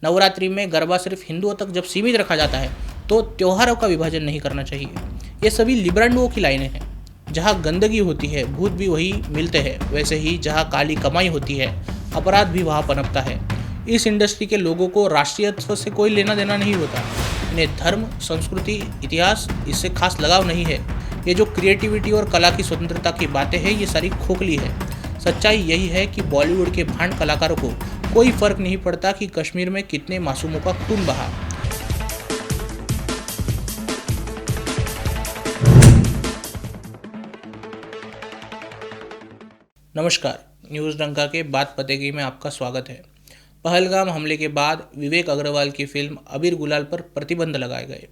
नवरात्रि में गरबा सिर्फ हिंदुओं तक जब सीमित रखा जाता है तो त्योहारों का विभाजन नहीं करना चाहिए। ये सभी लिब्रांडुओं की लाइनें हैं। जहाँ गंदगी होती है भूत भी वही मिलते हैं, वैसे ही जहाँ काली कमाई होती है अपराध भी वहाँ पनपता है। इस इंडस्ट्री के लोगों को राष्ट्रीयत्व से कोई लेना देना नहीं होता। इन्हें धर्म, संस्कृति, इतिहास इससे खास लगाव नहीं है। ये जो क्रिएटिविटी और कला की स्वतंत्रता की बातें हैं, ये सारी खोखली है। सच्चाई यही है कि बॉलीवुड के भांड कलाकारों को कोई फर्क नहीं पड़ता कि कश्मीर में कितने मासूमों का खून बहा। नमस्कार, न्यूज़ डंका के बात पतेगी में आपका स्वागत है। पहलगाम हमले के बाद विवेक अग्रवाल की फिल्म अबीर गुलाल पर प्रतिबंध लगाए गए।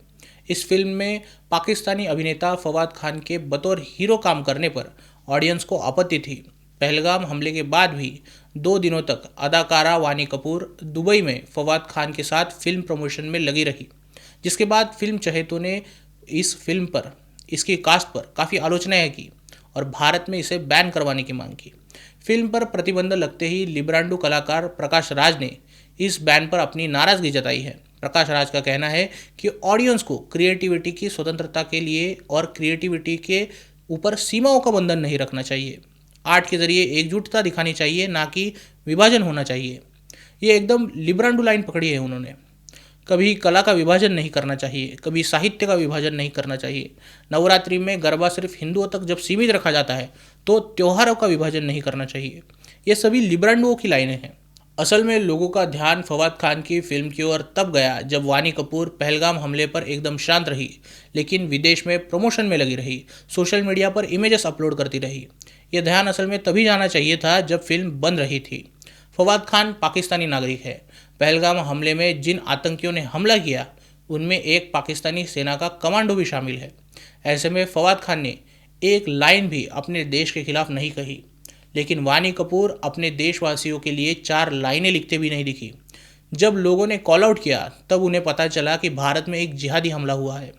इस फिल्म में पाकिस्तानी अभिनेता फवाद खान के बतौर हीरो काम करने पर ऑडियंस को आपत्ति थी। पहलगाम हमले के बाद भी 2 दिनों तक अदाकारा वानी कपूर दुबई में फवाद खान के साथ फिल्म प्रमोशन में लगी रही, जिसके बाद फिल्म चाहतों ने इस फिल्म पर, इसकी कास्ट पर काफ़ी आलोचनाएं की और भारत में इसे बैन करवाने की मांग की। फिल्म पर प्रतिबंध लगते ही लिब्रांडू कलाकार प्रकाश राज ने इस बैन पर अपनी नाराज़गी जताई है। प्रकाश राज का कहना है कि ऑडियंस को क्रिएटिविटी की स्वतंत्रता के लिए और क्रिएटिविटी के ऊपर सीमाओं का बंधन नहीं रखना चाहिए। आर्ट के जरिए एकजुटता दिखानी चाहिए, ना कि विभाजन होना चाहिए। ये एकदम लिब्रांडू लाइन पकड़ी है उन्होंने। कभी कला का विभाजन नहीं करना चाहिए, कभी साहित्य का विभाजन नहीं करना चाहिए। नवरात्रि में गरबा सिर्फ हिंदुओं तक जब सीमित रखा जाता है तो त्योहारों का विभाजन नहीं करना चाहिए। ये सभी लिब्रांडुओं की लाइनें हैं। असल में लोगों का ध्यान फवाद खान की फिल्म की ओर तब गया जब वानी कपूर पहलगाम हमले पर एकदम शांत रही, लेकिन विदेश में प्रमोशन में लगी रही, सोशल मीडिया पर इमेजेस अपलोड करती रही। यह ध्यान असल में तभी जाना चाहिए था जब फिल्म बन रही थी। फवाद खान पाकिस्तानी नागरिक है। पहलगाम हमले में जिन आतंकियों ने हमला किया उनमें एक पाकिस्तानी सेना का कमांडो भी शामिल है। ऐसे में फवाद खान ने एक लाइन भी अपने देश के खिलाफ नहीं कही, लेकिन वानी कपूर अपने देशवासियों के लिए 4 लाइनें लिखते भी नहीं दिखी। जब लोगों ने कॉल आउट किया तब उन्हें पता चला कि भारत में एक जिहादी हमला हुआ है।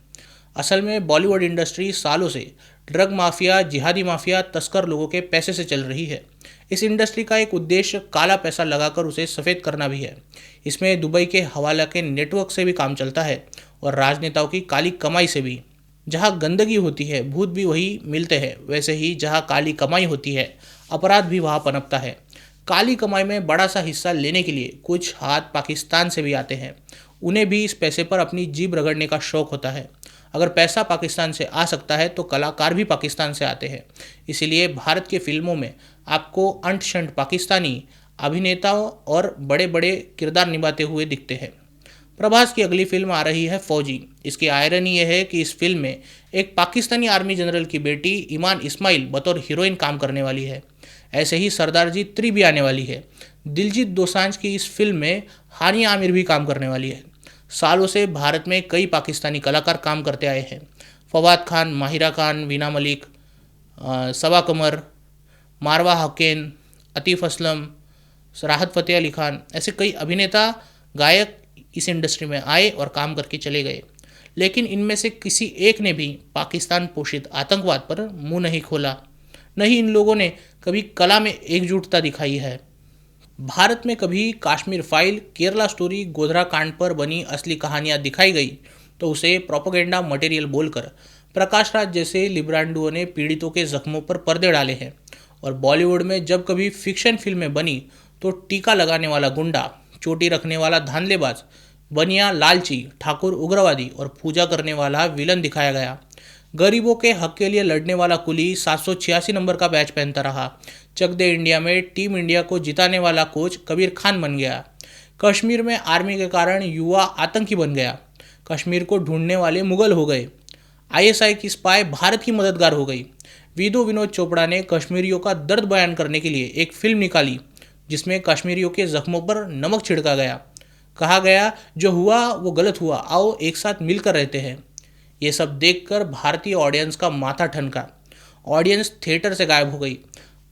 असल में बॉलीवुड इंडस्ट्री सालों से ड्रग माफिया, जिहादी माफिया, तस्कर लोगों के पैसे से चल रही है। इस इंडस्ट्री का एक उद्देश्य काला पैसा लगाकर उसे सफ़ेद करना भी है। इसमें दुबई के हवाला के नेटवर्क से भी काम चलता है और राजनेताओं की काली कमाई से भी। जहाँ गंदगी होती है भूत भी वही मिलते हैं, वैसे ही जहाँ काली कमाई होती है अपराध भी वहाँ पनपता है। काली कमाई में बड़ा सा हिस्सा लेने के लिए कुछ हाथ पाकिस्तान से भी आते हैं। उन्हें भी इस पैसे पर अपनी जीभ रगड़ने का शौक़ होता है। अगर पैसा पाकिस्तान से आ सकता है तो कलाकार भी पाकिस्तान से आते हैं। इसीलिए भारत के फिल्मों में आपको अंट शंट पाकिस्तानी अभिनेताओं और बड़े बड़े किरदार निभाते हुए दिखते हैं। प्रभास की अगली फिल्म आ रही है फौजी। इसकी आयरनी यह है कि इस फिल्म में एक पाकिस्तानी आर्मी जनरल की बेटी ईमान इस्माइल बतौर हीरोइन काम करने वाली है। ऐसे ही सरदारजी 3 भी आने वाली है। दिलजीत दोसांझ की इस फिल्म में हानिया आमिर भी काम करने वाली है। सालों से भारत में कई पाकिस्तानी कलाकार काम करते आए हैं। फवाद खान, माहिरा खान, वीना मलिक, सबा कमर, मारवा हकेन, अतीफ़ असलम, राहत फ़तेह अली खान, ऐसे कई अभिनेता, गायक इस इंडस्ट्री में आए और काम करके चले गए। लेकिन इनमें से किसी एक ने भी पाकिस्तान पोषित आतंकवाद पर मुंह नहीं खोला। नहीं इन लोगों ने कभी कला में एकजुटता दिखाई है। भारत में कभी कश्मीर फाइल, केरला स्टोरी, गोधरा कांड पर बनी असली कहानियाँ दिखाई गई तो उसे प्रोपेगेंडा मटेरियल बोलकर प्रकाश राज जैसे लिब्रांडुओं ने पीड़ितों के जख्मों पर पर्दे डाले हैं। और बॉलीवुड में जब कभी फिक्शन फिल्में बनी तो टीका लगाने वाला गुंडा, चोटी रखने वाला धांधलेबाज, बनिया लालची, ठाकुर उग्रवादी और पूजा करने वाला विलन दिखाया गया। गरीबों के हक के लिए लड़ने वाला कुली 786 नंबर का बैच पहनता रहा। चक दे इंडिया में टीम इंडिया को जिताने वाला कोच कबीर खान बन गया। कश्मीर में आर्मी के कारण युवा आतंकी बन गया। कश्मीर को ढूंढने वाले मुगल हो गए। आईएसआई की स्पाई भारत की मददगार हो गई। विनोद चोपड़ा ने कश्मीरियों का दर्द बयान करने के लिए एक फिल्म निकाली जिसमें कश्मीरियों के जख्मों पर नमक छिड़का गया। कहा गया जो हुआ वो गलत हुआ, आओ एक साथ मिलकर रहते हैं। ये सब देखकर भारतीय ऑडियंस का माथा ठनका। ऑडियंस थिएटर से गायब हो गई।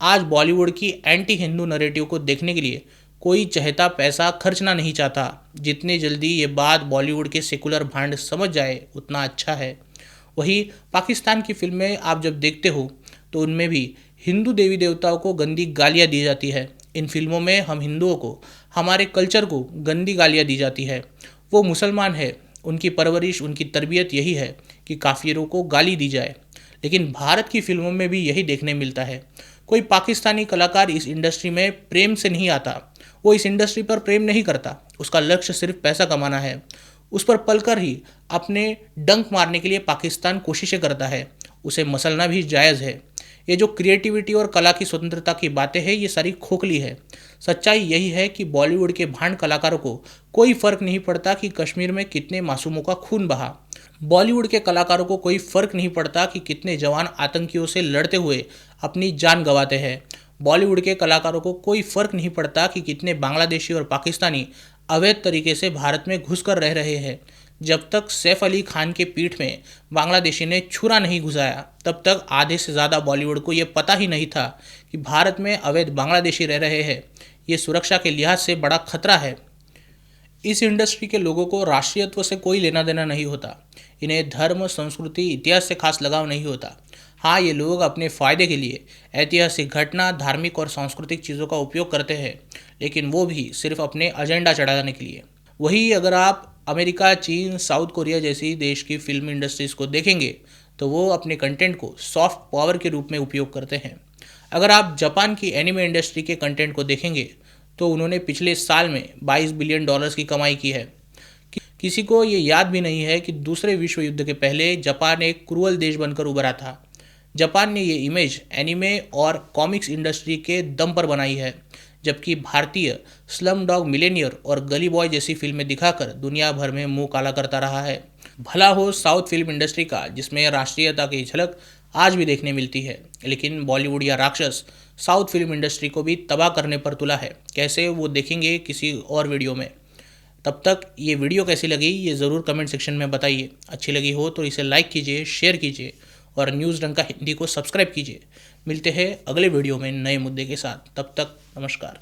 आज बॉलीवुड की एंटी हिंदू नैरेटिव को देखने के लिए कोई चहेता पैसा खर्चना नहीं चाहता। जितनी जल्दी ये बात बॉलीवुड के सेकुलर भांड समझ जाए उतना अच्छा है। वही पाकिस्तान की फिल्में आप जब देखते हो तो उनमें भी हिंदू देवी देवताओं को गंदी गालियाँ दी जाती है। इन फिल्मों में हम हिंदुओं को हमारे कल्चर को गंदी गालियाँ दी जाती है। वो मुसलमान है, उनकी परवरिश, उनकी तरबियत यही है कि काफिरों को गाली दी जाए। लेकिन भारत की फिल्मों में भी यही देखने मिलता है। कोई पाकिस्तानी कलाकार इस इंडस्ट्री में प्रेम से नहीं आता, वो इस इंडस्ट्री पर प्रेम नहीं करता, उसका लक्ष्य सिर्फ पैसा कमाना है। उस पर पलकर ही अपने डंक मारने के लिए पाकिस्तान कोशिशें करता है, उसे मसलना भी जायज़ है। ये जो क्रिएटिविटी और कला की स्वतंत्रता की बातें हैं, ये सारी खोखली है। सच्चाई यही है कि बॉलीवुड के भांड कलाकारों को कोई फर्क नहीं पड़ता कि कश्मीर में कितने मासूमों का खून बहा। बॉलीवुड के कलाकारों को कोई फर्क नहीं पड़ता कि कितने जवान आतंकियों से लड़ते हुए अपनी जान गंवाते हैं। बॉलीवुड के कलाकारों को कोई फर्क नहीं पड़ता कि कितने बांग्लादेशी और पाकिस्तानी अवैध तरीके से भारत में घुसकर रह रहे हैं। जब तक सैफ अली खान के पीठ में बांग्लादेशी ने छुरा नहीं घुसाया, तब तक आधे से ज़्यादा बॉलीवुड को यह पता ही नहीं था कि भारत में अवैध बांग्लादेशी रह रहे हैं। ये सुरक्षा के लिहाज से बड़ा खतरा है। इस इंडस्ट्री के लोगों को राष्ट्रीयत्व से कोई लेना देना नहीं होता। इन्हें धर्म, संस्कृति, इतिहास से खास लगाव नहीं होता। हाँ, ये लोग अपने फ़ायदे के लिए ऐतिहासिक घटना, धार्मिक और सांस्कृतिक चीज़ों का उपयोग करते हैं, लेकिन वो भी सिर्फ अपने एजेंडा चढ़ाने के लिए। वही अगर आप अमेरिका, चीन, साउथ कोरिया जैसी देश की फिल्म इंडस्ट्रीज़ को देखेंगे तो वो अपने कंटेंट को सॉफ्ट पावर के रूप में उपयोग करते हैं। अगर आप जापान की एनिमे इंडस्ट्री के कंटेंट को देखेंगे तो उन्होंने पिछले साल में $22 बिलियन की कमाई की है। किसी को ये याद भी नहीं है कि दूसरे विश्व युद्ध के पहले जापान एक क्रूअल देश बनकर उभरा था। जापान ने ये इमेज एनिमे और कॉमिक्स इंडस्ट्री के दम पर बनाई है, जबकि भारतीय स्लम डॉग मिलेनियर और गली बॉय जैसी फिल्में दिखाकर दुनिया भर में मुंह काला करता रहा है। भला हो साउथ फिल्म इंडस्ट्री का, जिसमें राष्ट्रीयता की झलक आज भी देखने मिलती है, लेकिन बॉलीवुड या राक्षस साउथ फिल्म इंडस्ट्री को भी तबाह करने पर तुला है। कैसे, वो देखेंगे किसी और वीडियो में। तब तक ये वीडियो कैसी लगी ये ज़रूर कमेंट सेक्शन में बताइए। अच्छी लगी हो तो इसे लाइक कीजिए, शेयर कीजिए और न्यूज़ डंका हिंदी को सब्सक्राइब कीजिए। मिलते हैं अगले वीडियो में नए मुद्दे के साथ। तब तक नमस्कार।